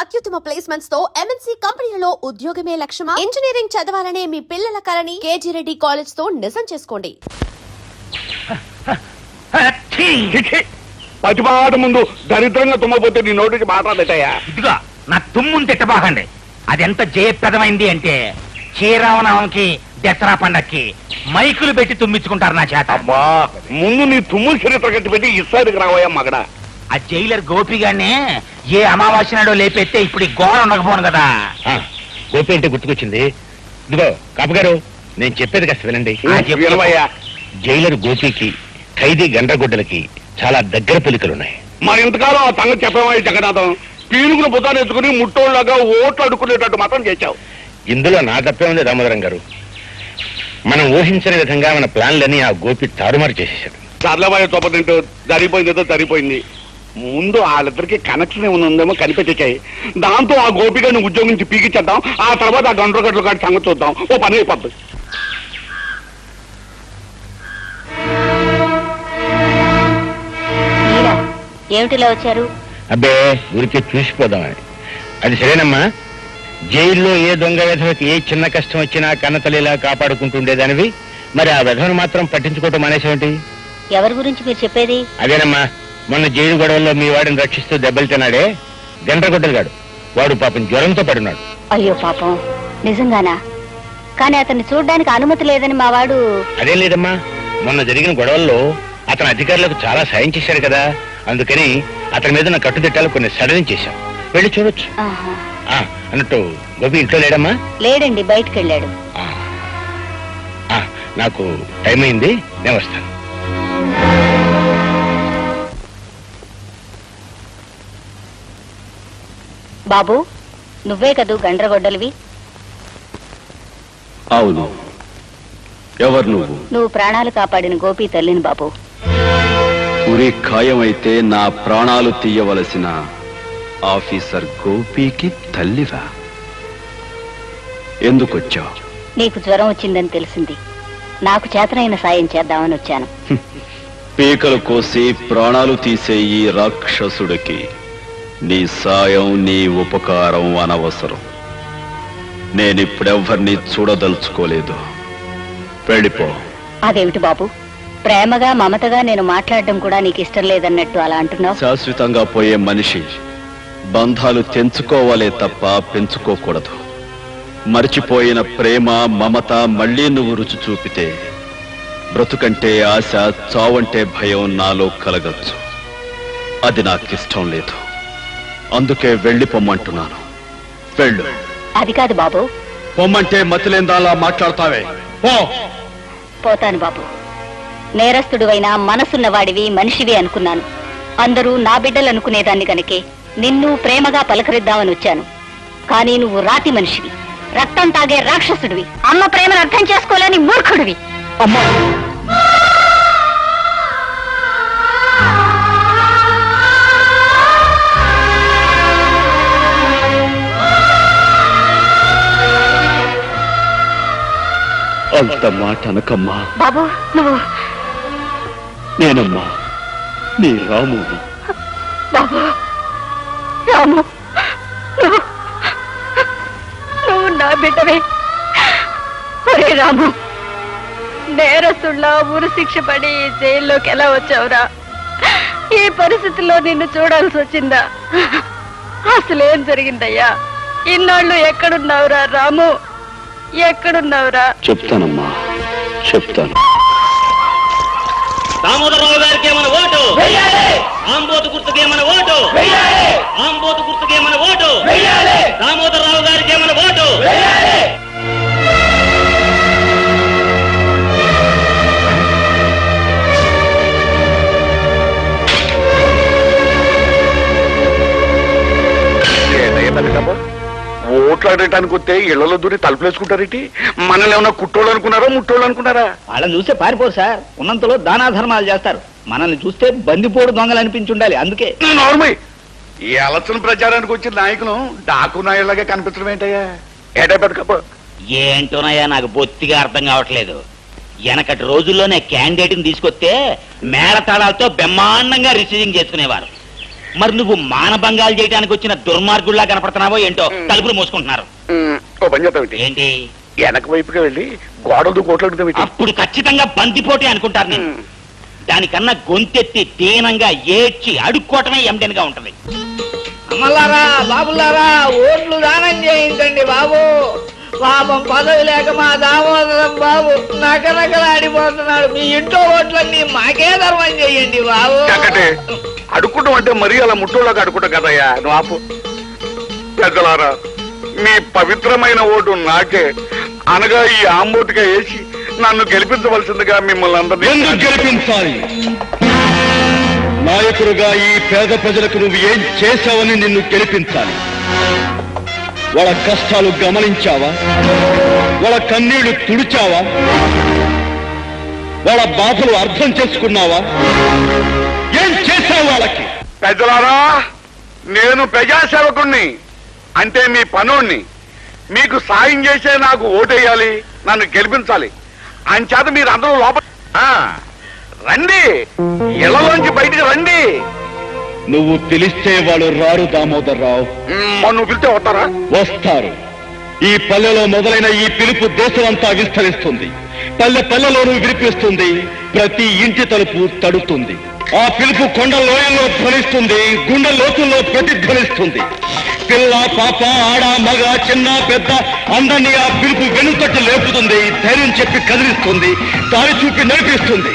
అత్యుత్తమ ప్లేస్మెంట్స్ తో ఎంఎన్సీ కంపెనీలలో ఉద్యోగమే లక్ష్యమా? ఇంజనీరింగ్ చదవాలనే మీ పిల్లల కలని కేజీ రెడ్డి కాలేజ్ తో నిజం చేసుకోండి. పతిపాట ముందు దరిద్రంగా తుమ్మపోతే నీ నోటి మాట్లాడతాయా? ఇదిగా నా తుమ్ముని తిట్టబాకండి. అది ఎంత జయప్రదమైంది అంటే శ్రీరామనవమికి దసరా పండక్కి మైకులు పెట్టి తుమ్మించుకుంటారు నా చేత. అబ్బా, ముందు నీ తుమ్ములు చరిత్ర కట్టి పెట్టి ఇస్తాడికి రావయ్యా మగడా. ఆ జైలర్ గోపిగానే ఏ అమావాస్య నాడో లేపెత్తే ఇప్పుడు ఈ గోడ ఉండకపోను కదా. గోపి అంటే గుర్తుకొచ్చింది. ఇదిగో కాపు గారు, నేను చెప్పేది కాస్త వినండి. వినవయ్యా. జైలర్ గోపికి ఖైదీ గండ్రగొడ్డలకి చాలా దగ్గర పోలికలున్నాయి. మరి ఇంతకాలం ఆ సంగతి చెప్పేవాయి జగన్నాథం. పీనుకును బుద్ధాన్ని ఎత్తుకుని ముట్టోళ్ళగా ఓట్లు అడుక్కునేటట్టు మాత్రం చేశావు. ఇందులో నా తప్పే ఉంది దామోదరం గారు. మనం ఊహించని విధంగా మన ప్లాన్లని ఆ గోపి తారుమారు చేసేసాడు. సర్లబాయ తోపతింటూ జరిగిపోయిందేదో జరిగిపోయింది. ముందు వాళ్ళిద్దరికి కనెక్షన్ ఏమైనా ఉందేమో కనిపెట్టాయి. దాంతో ఆ గోపిగాని ఉద్యోగం నుంచి పీకిచ్చేద్దాం. ఆ తర్వాత ఆ గండ్రగడ్డలు కాడి సంగతి చూద్దాం. ఓ పని అయిపోద్ది. ఏమిటిలా వచ్చారు? అబ్బే, ఊరికే చూసిపోదామని. అది సరేనమ్మా. జైల్లో ఏ దొంగ విధవకి ఏ చిన్న కష్టం వచ్చినా కన్నతల్లిలా కాపాడుకుంటుండేదానివి, మరి ఆ విధవను మాత్రం పట్టించుకోవటం మానేసేమిటి? ఎవరి గురించి మీరు చెప్పేది? అదేనమ్మా, మొన్న జైలు గొడవల్లో మీ వాడిని రక్షిస్తూ దెబ్బలు తిన్నాడే గండ్రగొడ్డలుగాడు. వాడు పాపం జ్వరంతో పడినాడు. అయ్యో పాపం, నిజంగానా? కానీ అతన్ని చూడడానికి అనుమతి లేదని మా వాడు. అదేం లేదమ్మా, మొన్న జరిగిన గొడవల్లో అతను అధికారులకు చాలా సాయం చేశాడు కదా, అందుకని అతని మీద నా కట్టుదిట్టాలు కొన్ని సడలించేశాం. వెళ్ళి చూడొచ్చు. అన్నట్టు గోపి ఇంట్లో లేడమ్మా? లేడండి, బయటకు వెళ్ళాడు. నాకు టైం అయింది, నేను వస్తాను. బాబు, నువ్వే కదూ గండ్రగొడ్డలివి? అవును. ఎవరు నువ్వు? నువ్వు ప్రాణాలు కాపాడిన గోపి తల్లిని బాబు. ఉరి ఖాయమైతే నా ప్రాణాలు తీయవలసిన ఆఫీసర్ గోపికి తల్లివా? ఎందుకొచ్చావు? నీకు జ్వరం వచ్చిందని తెలిసింది. నాకు చేతనైన సాయం చేద్దామని వచ్చాను. పీకలు కోసి ప్రాణాలు తీసే ఈ రాక్షసుడికి నీ సాయం, నీ ఉపకారం అనవసరం. నేనిప్పుడెవ్వరినీ చూడదలుచుకోలేదు. వెళ్ళిపో. అదేమిటి బాబు, ప్రేమగా మమతగా నేను మాట్లాడడం కూడా నీకు ఇష్టం లేదన్నట్టు అలా అంటున్నావు? శాశ్వతంగా పోయే మనిషి బంధాలు తెంచుకోవాలే తప్ప పెంచుకోకూడదు. మరిచిపోయిన ప్రేమ, మమత మళ్ళీ నువ్వు రుచి చూపితే బ్రతుకంటే ఆశ, చావంటే భయం నాలో కలగచ్చు. అది నాకిష్టం లేదు. అందుకే వెళ్ళిపోమ్మంటున్నాను. వెళ్ళు. అది కాదు బాబు. పొమ్మంటే మతిలేందాలా మాట్లాడతావే? పోతాను బాబు. నేరస్తుడివైనా మనసున్నవాడివి, మనిషివి అనుకున్నాను. అందరూ నా బిడ్డలు అనుకునేదాన్ని కనుకే నిన్ను ప్రేమగా పలకరిద్దామని వచ్చాను. కానీ నువ్వు రాతి మనిషివి, రక్తం తాగే రాక్షసుడివి, అమ్మ ప్రేమను అర్థం చేసుకోలేని మూర్ఖుడివి. అమ్మా, అంత మాట అనకమ్మా. బాబు, నువ్వు. నేనమ్మా నీ రాముని. బాబు, రాము, నువ్వు నా బిడ్డవే. ఒరే రాము, నేరస్తుళ్ళ ఊరు శిక్ష పడి జైల్లోకి ఎలా వచ్చావురా? ఈ పరిస్థితుల్లో నిన్ను చూడాల్సి వచ్చిందా? అసలేం జరిగిందయ్యా? ఇన్నాళ్ళు ఎక్కడున్నావురా రాము? ఎక్కడున్నావురా? చెప్తానమ్మా, చెప్తాను. దామోదరరావు గారికి ఏమైనా ఓటు, ఆంబోతు గుర్తుకి ఏమైనా ఓటు, ఆంబోతు గుర్తుకి ఏమైనా ఓటు, దామోదరరావు గారికి ఏమైనా ఓటు. ఓట్లాడటానికి వస్తే ఇళ్లలో దూరి తలుపులేసుకుంటారేంటి? మనల్ని ఏమన్నా కుట్టోళ్ళు అనుకున్నారా, ముట్టోళ్ళు అనుకున్నారా? వాళ్ళని చూస్తే పారిపోరు సార్. ఉన్నంతలో దానాధర్మాలు చేస్తారు. మనల్ని చూస్తే బందిపోడు దొంగలు అనిపించి ఉండాలి. అందుకే నార్మల్ ఈ ఎలక్షన్ ప్రచారానికి వచ్చిన నాయకులు డాకు నాయుళ్లాగా కనిపించడం ఏంటయ్యా? ఏటా పెద్దకప్ప ఏంటోనయ్యా, నాకు బొత్తిగా అర్థం కావట్లేదు. వెనకటి రోజుల్లోనే క్యాండిడేట్ని తీసుకొస్తే మేళతాళాలతో బ్రహ్మాండంగా రిసీవింగ్ చేసుకునేవారు. మరి నువ్వు మానభంగాలు చేయడానికి వచ్చిన దుర్మార్గుల్లా కనపడుతున్నావో ఏంటో తలుపులు మూసుకుంటున్నారు. ఓ పని చేద్దాం ఏంటి? వెనక వైపుగా వెళ్ళి గోడలు కోట్లాడుతాం. అప్పుడు ఖచ్చితంగా బందిపోటే అనుకుంటారు నేను. దానికన్నా గొంతెత్తి దీనంగా ఏడ్చి అడుక్కోవటమే ఎండెన్గా ఉంటది. అమ్మలారా బాబులారా ఓట్లు దానం చేయించండి బాబు. పాపం పదవి లేక మా దామోదరం బాబు నకనకలాడిపోతున్నాడు. మీ ఇంట్లో ఓట్లన్నీ మాకే ధర్మం చేయండి బాబు. అడుక్కుంటాం అంటే మరీ అలా ముట్టోళ్ళకి అడుక్కుంటాం కదయ్యా. నువ్వు ఆపు. పెద్దలారా, మీ పవిత్రమైన ఓటు నాకే అనగా ఈ ఆంబోతుగా వేసి నన్ను గెలిపించవలసిందిగా మిమ్మల్ని అందరినీ. ఎందుకు గెలిపించాలి? నాయకుడుగా ఈ పేద ప్రజలకు నువ్వు ఏం చేశావని నిన్ను గెలిపించాలి. వాళ్ళ కష్టాలు గమనించావా? వాళ్ళ కన్నీళ్లు తుడిచావా? వాళ్ళ బాధలు అర్థం చేసుకున్నావా? ఏం చేశావు వాళ్ళకి? పెద్దలారా, నేను ప్రజాసేవకుణ్ణి, అంటే మీ పనోణ్ణి. మీకు సాయం చేసే నాకు ఓటేయాలి, నన్ను గెలిపించాలి. అంచేత మీరు అందరూ లోపల రండి, ఇళ్లలోంచి బయటికి రండి. నువ్వు పిలిస్తే వాళ్ళు రారు దామోదర్రావు. నువ్వు పిలిస్తే వస్తారా? వస్తారు. ఈ పల్లెలో మొదలైన ఈ పిలుపు దేశమంతా విస్తరిస్తుంది. పల్లె పల్లెలోనూ వినిపిస్తుంది. ప్రతి ఇంటి తలుపు తడుతుంది. ఆ పిలుపు కొండ లోయల్లో ధ్వనిస్తుంది, గుండె లోతుల్లో ప్రతిధ్వనిస్తుంది. పిల్ల పాప ఆడ మగ చిన్న పెద్ద అందరినీ ఆ పిలుపు వెనుకట్టి లేపుతుంది. ధైర్యం చెప్పి కదిలిస్తుంది, దారి చూపి నడిపిస్తుంది.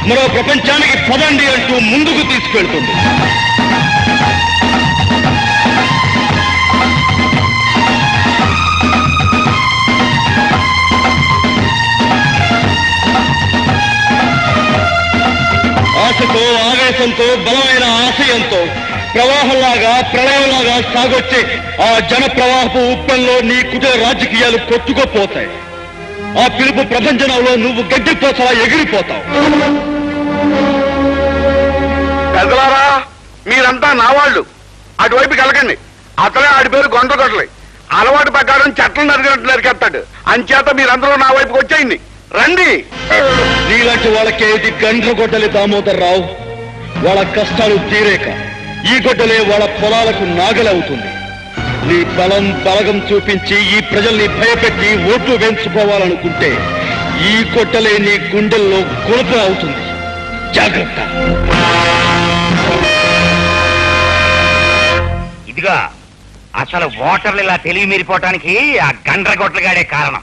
మరో ప్రపంచానికి పదండి అంటూ ముందుకు తీసుకెళ్తుంది. ఆశతో ఆవేశంతో బలమైన ఆశయంతో ప్రవాహంలాగా ప్రళయంలాగా సాగొచ్చే ఆ జన ప్రవాహపు ఉప్పంలో నీ కుటీర రాజకీయాలు కొట్టుకుపోతాయి. ఆ పిలుపు ప్రపంచంలో నువ్వు గడ్డిపోసలా ఎగిరిపోతావు. పెద్దలారా, మీరంతా నా వాళ్ళు. అటువైపుకి వెళ్ళకండి. అతనే ఆడి పేరు గొంటగొట్టలే. అలవాటు ప్రకారం చెట్లను నరికేస్తాడు. అంచేత మీరందరూ నా వైపుకి వచ్చేయండి. రండి. నీలాంటి వాళ్ళకే ఇది గండ్రగొడ్డలి దామోదర్రావు. వాళ్ళ కష్టాలు తీరేక ఈ గొడ్డలే వాళ్ళ పొలాలకు నాగలవుతుంది. నీ బలం బలగం చూపించి ఈ ప్రజల్ని భయపెట్టి ఓట్లు వేయించుకోవాలనుకుంటే ఈ గొడ్డలే నీ గుండెల్లో కొలుపు అవుతుంది. జాగ్రత్త. ఇదిగా అసలు ఓటర్లు ఇలా తెలివి మీరిపోవటానికి ఆ గండ్రగొట్లగాడే కారణం.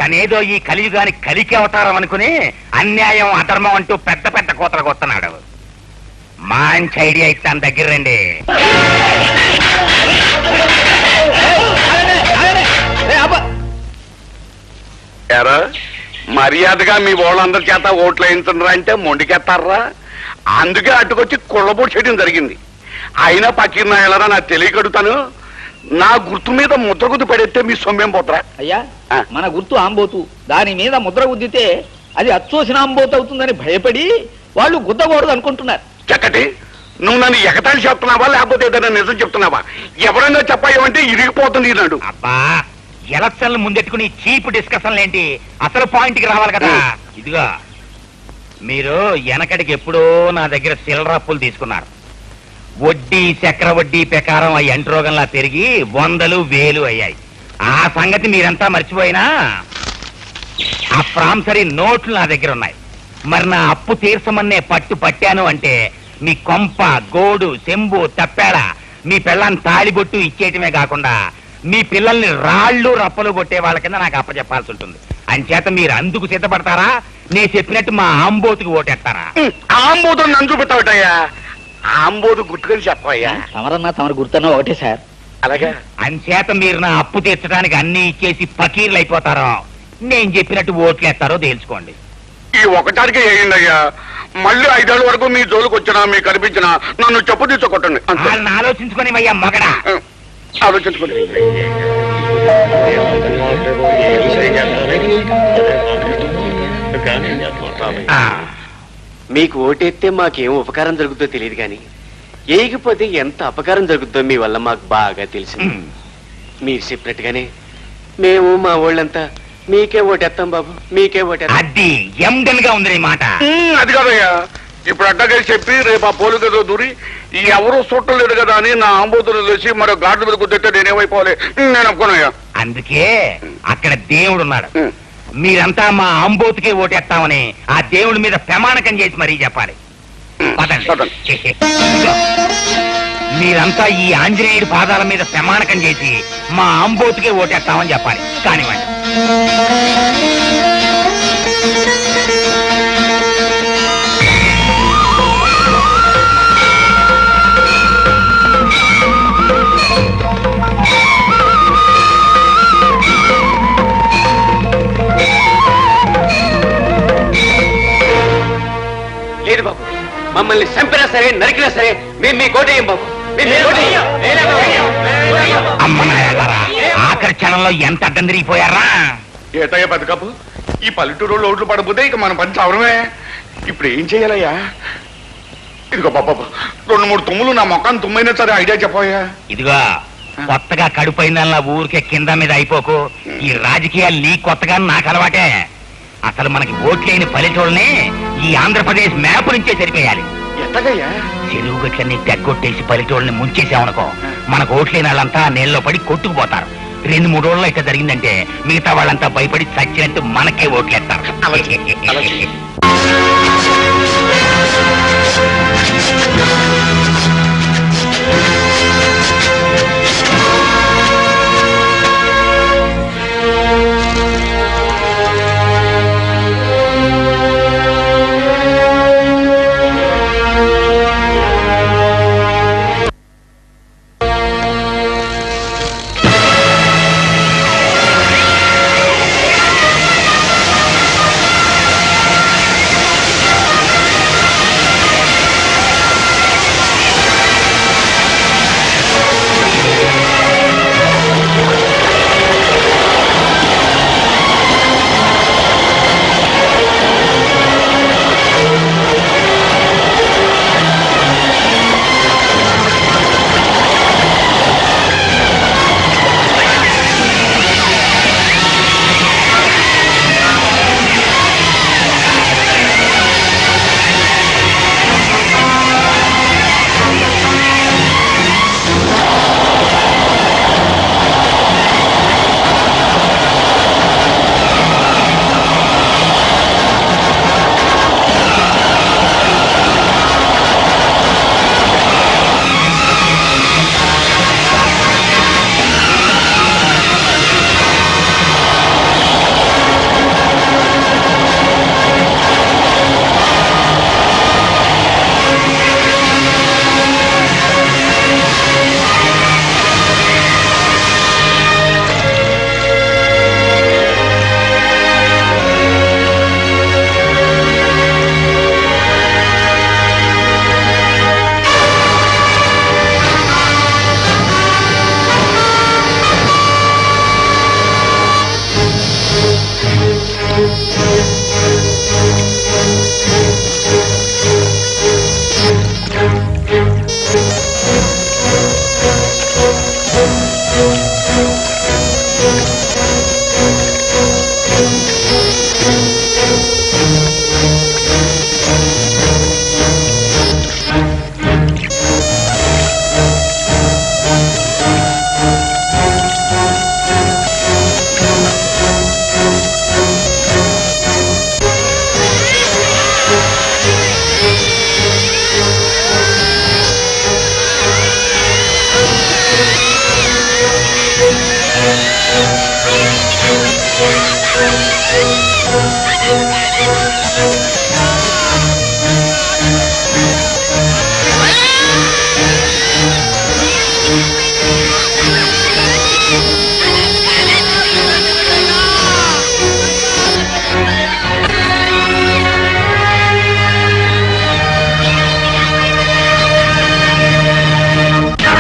తనేదో ఈ కలియుగాని కలికి అవతారం అనుకుని అన్యాయం అధర్మం అంటూ పెద్ద పెద్ద కోతలకు వస్తున్నాడు. మంచి ఐడియా ఇస్తాను, దగ్గర రండి. ఎరా, మర్యాదగా మీ వాళ్ళందరి చేత ఓట్లు వేయించరా అంటే మొండికెత్తారా? అందుకే అటుకొచ్చి కుళ్ళబోటు చేయడం జరిగింది. అయినా పక్కన వెళ్ళరా నాకు తెలియకడుతాను. నా గుర్తు మీద ముద్ర గుద్దు పడేస్తే మీ సొమ్మేం పోతరా? అయ్యా, మన గుర్తు ఆంబోతు. దాని మీద ముద్ర గుద్దితే అది అచ్చోసిన ఆంబోతు అవుతుందని భయపడి వాళ్ళు గుద్దకూడదు అనుకుంటున్నారు. చక్కటి, నువ్వు నన్ను ఎగతాళి చెప్తున్నావా లేకపోతే ఏదైనా నిజం చెప్తున్నావా? ఎవరైనా చెప్పాయేమంటే ఇరిగిపోతుంది నాడు. అబ్బా, ఎలక్షన్లు ముందెట్టుకుని చీప్ డిస్కషన్లు ఏంటి? అసలు పాయింట్ కి రావాలి కదా. ఇదిగా మీరు వెనకటికి ఎప్పుడో నా దగ్గర సిల్లరప్పులు తీసుకున్నారు. వడ్డీ చక్ర వడ్డీ ప్రకారం ఆ ఎంట్రోగంలా పెరిగి 100,000, 1000 అయ్యాయి. ఆ సంగతి మీరంతా మర్చిపోయినా ఆ ప్రాంసరీ నోట్లు నా దగ్గర ఉన్నాయి. మరి నా అప్పు తీర్చమన్నే పట్టాను అంటే మీ కొంప గోడు చెంబు తప్పేళ మీ పిల్లని తాళిబొట్టు ఇచ్చేయటమే కాకుండా మీ పిల్లల్ని రాళ్ళు రప్పలు కొట్టే వాళ్ళ కింద నాకు అప్పచెప్పాల్సి ఉంటుంది. అంచేత మీరు అందుకు సిద్ధపడతారా? నేను చెప్పినట్టు మా ఆంబోతుకి ఓటేస్తారా? ఆంబోతు నన్ను చూపెట్టావటయ్యా. ఆంబోతు గుర్తుకొని చెప్పయ్యా. తమరన్నా తమరు గుర్తున్నా ఒకటే సార్. అలాగే. అంచేత మీరు నా అప్పు తీర్చడానికి అన్ని ఇచ్చేసి పకీర్లు అయిపోతారో, నేను చెప్పినట్టు ఓట్లేస్తారో తేల్చుకోండి. ఈ ఒకటానికి వేయండి అయ్యా. మళ్ళీ 5 ఏళ్ళ వరకు మీ జోలికి వచ్చినా మీకు కనిపించినా నన్ను చెప్పు తీసుకోకొట్టండి. వాళ్ళని ఆలోచించుకొని అయ్యా మగడా. ఆలోచించుకోండి. మీకు ఓటేస్తే మాకేం ఉపకారం జరుగుతుందో తెలియదు కానీ వేయకపోతే ఎంత అపకారం జరుగుతుందో మీ వల్ల మాకు బాగా తెలిసింది. మీరు చెప్పినట్టుగానే మేము మా వాళ్ళంతా మీకే ఓటేస్తాం బాబు, మీకే ఓటేస్తాం. అది ఎండన్ గా ఉంది నీ మాట. అది కాదయ్యా, ఇప్పుడు అట్టగేసి చెప్పి రేపు ఆ పోలికతో దూరి ఈ ఎవరు చూడలేదు కదా అని నా ఆంబోతులు తెలిసి మరో గాడ్ల మీద కుదిరితే నేనేమైపోవాలి. నేను ఒప్పుకున్నాయా. అందుకే అక్కడ దేవుడున్నాడు. మీరంతా మా అంబోతుకే ఓటేస్తామని ఆ దేవుడి మీద ప్రమాణకం చేసి మరీ చెప్పాలి. మీరంతా ఈ ఆంజనేయుడి పాదాల మీద ప్రమాణకం చేసి మా అంబోతుకే ఓటేస్తామని చెప్పాలి. కానివ్వండి. లేదు బాబు, మమ్మల్ని చంపినా సరే నరికినా సరే మేము మీ కోటేయం బాబు. అమ్మనాయారా, ఆఖరి క్షణంలో ఎంత అడ్డం తిరిగిపోయారా? ఏటయ్యా బతుకపు, ఈ పల్లెటూరు ఓట్లు పడబోతే ఇక మన పని చవరమే. ఇప్పుడు ఏం చెయ్యాలయ్యా? ఇదిగో బాబా, 2-3 తుమ్ములు నా మొఖాన్ని తుమ్మైనా సరే ఐడియా చెప్పాయా. ఇదిగో కొత్తగా కడుపైందల్లా ఊరికే కింద మీద అయిపోకు. ఈ రాజకీయాలు నీ కొత్తగా నాకు అలవాటే. అసలు మనకి ఓట్లేని పల్లెటూళ్ళని ఈ ఆంధ్రప్రదేశ్ మ్యాప్ నుంచే సరిపోయాలి. ఎట్టగయ్యా? చెరువు గట్లన్నీ తెగ్గొట్టేసి పల్లెటూళ్ళని ముంచేసామనుకో, మనకు ఓట్లేని వాళ్ళంతా నీళ్ళలో పడి కొట్టుకుపోతారు. 2-3 రోజుల్లో ఇట్లా జరిగిందంటే మిగతా వాళ్ళంతా భయపడి చచ్చినట్టు మనకే ఓట్లేస్తారు. Thank you.